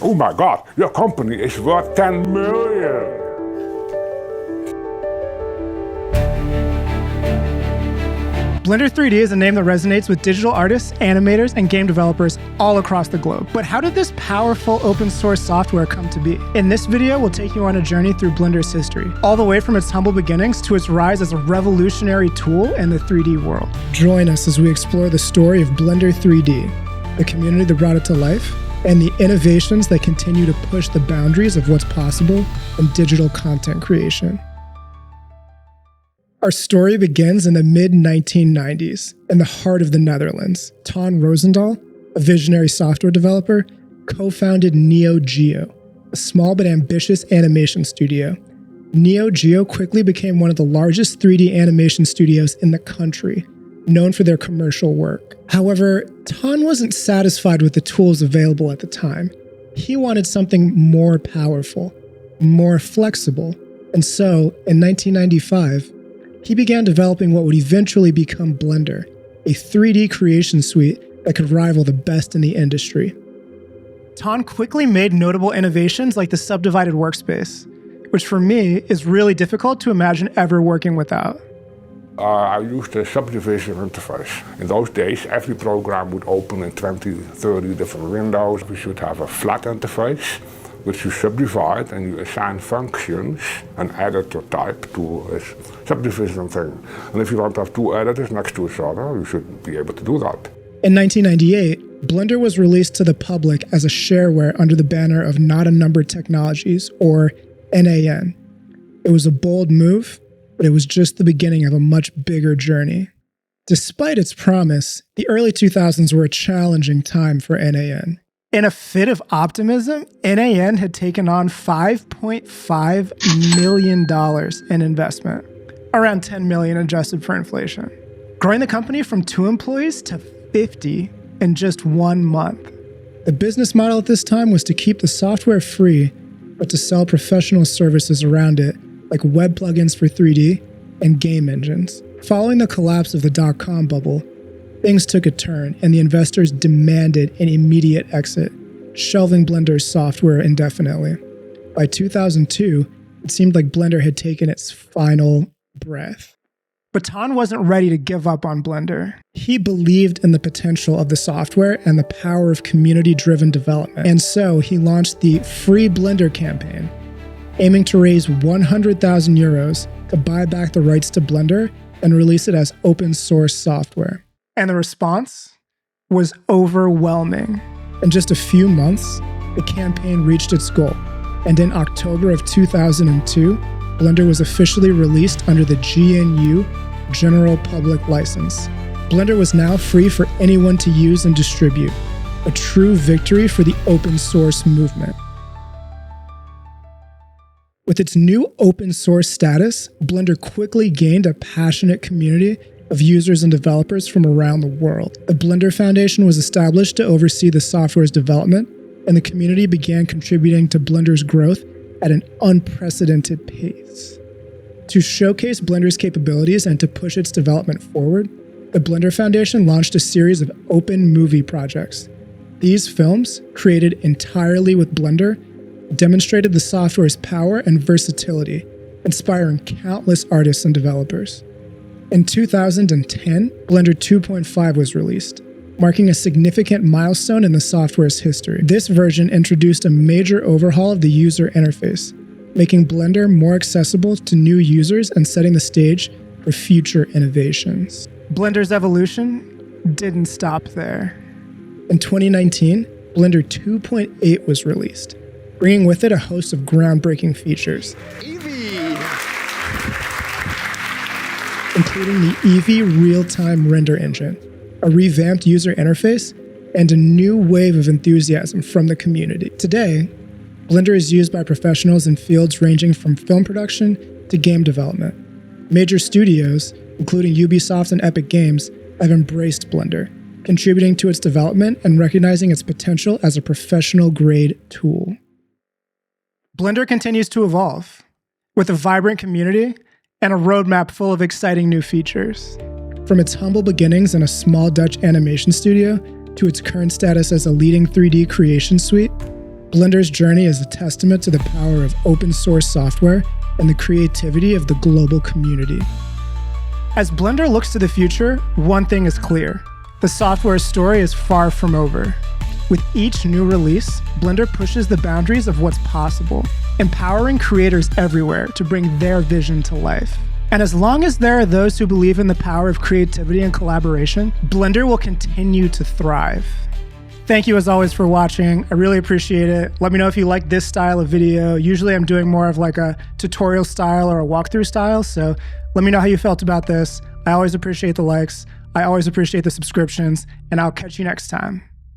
Oh my God, your company is worth 10 million. Blender 3D is a name that resonates with digital artists, animators, and game developers all across the globe. But how did this powerful open source software come to be? In this video, we'll take you on a journey through Blender's history, all the way from its humble beginnings to its rise as a revolutionary tool in the 3D world. Join us as we explore the story of Blender 3D, the community that brought it to life, and the innovations that continue to push the boundaries of what's possible in digital content creation. Our story begins in the mid-1990s, in the heart of the Netherlands. Ton Roosendaal, a visionary software developer, co-founded Neo Geo, a small but ambitious animation studio. Neo Geo quickly became one of the largest 3D animation studios in the country, known for their commercial work. However, Ton wasn't satisfied with the tools available at the time. He wanted something more powerful, more flexible, and so, in 1995, he began developing what would eventually become Blender, a 3D creation suite that could rival the best in the industry. Ton quickly made notable innovations like the subdivided workspace, which for me is really difficult to imagine ever working without. I used a subdivision interface. In those days, every program would open in 20, 30 different windows. We should have a flat interface, which you subdivide and you assign functions and editor type to a subdivision thing. And if you want to have two editors next to each other, you should be able to do that. In 1998, Blender was released to the public as a shareware under the banner of Not a Number Technologies, or NAN. It was a bold move, but it was just the beginning of a much bigger journey. Despite its promise, the early 2000s were a challenging time for NAN. In a fit of optimism, NAN had taken on $5.5 million in investment, around $10 million adjusted for inflation, growing the company from 2 employees to 50 in just 1 month. The business model at this time was to keep the software free, but to sell professional services around it, like web plugins for 3D and game engines. Following the collapse of the dot-com bubble, things took a turn, and the investors demanded an immediate exit, shelving Blender's software indefinitely. By 2002, it seemed like Blender had taken its final breath. But Ton wasn't ready to give up on Blender. He believed in the potential of the software and the power of community-driven development. And so he launched the Free Blender campaign, aiming to raise 100,000 euros to buy back the rights to Blender and release it as open source software. And the response was overwhelming. In just a few months, the campaign reached its goal. And in October of 2002, Blender was officially released under the GNU General Public License. Blender was now free for anyone to use and distribute, a true victory for the open source movement. With its new open source status, Blender quickly gained a passionate community of users and developers from around the world. The Blender Foundation was established to oversee the software's development, and the community began contributing to Blender's growth at an unprecedented pace. To showcase Blender's capabilities and to push its development forward, the Blender Foundation launched a series of open movie projects. These films, created entirely with Blender, demonstrated the software's power and versatility, inspiring countless artists and developers. In 2010, Blender 2.5 was released, marking a significant milestone in the software's history. This version introduced a major overhaul of the user interface, making Blender more accessible to new users and setting the stage for future innovations. Blender's evolution didn't stop there. In 2019, Blender 2.8 was released, bringing with it a host of groundbreaking features, including the Eevee real-time render engine, a revamped user interface, and a new wave of enthusiasm from the community. Today, Blender is used by professionals in fields ranging from film production to game development. Major studios, including Ubisoft and Epic Games, have embraced Blender, contributing to its development and recognizing its potential as a professional-grade tool. Blender continues to evolve, with a vibrant community and a roadmap full of exciting new features. From its humble beginnings in a small Dutch animation studio to its current status as a leading 3D creation suite, Blender's journey is a testament to the power of open source software and the creativity of the global community. As Blender looks to the future, one thing is clear. The software story is far from over. With each new release, Blender pushes the boundaries of what's possible, empowering creators everywhere to bring their vision to life. And as long as there are those who believe in the power of creativity and collaboration, Blender will continue to thrive. Thank you as always for watching. I really appreciate it. Let me know if you like this style of video. Usually I'm doing more of like a tutorial style or a walkthrough style, so let me know how you felt about this. I always appreciate the likes. I always appreciate the subscriptions, and I'll catch you next time.